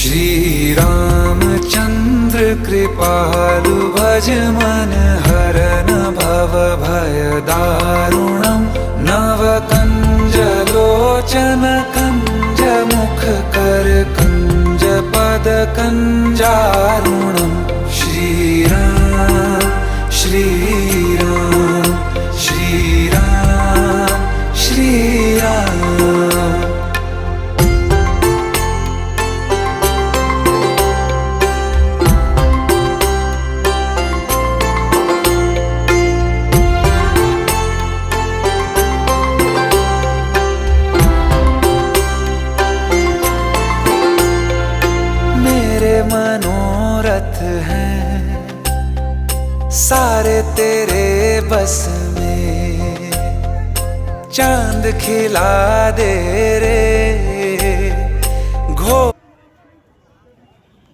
श्री रामचंद्र कृपालु भज मन हरन भव भय दारुणम नव कंज लोचन कंज मुख कर कंज पद कंजारुणम श्री राम श्री राम श्री राम श्री राम। मनोरथ हैं सारे तेरे बस में, चांद खिला दे रे घो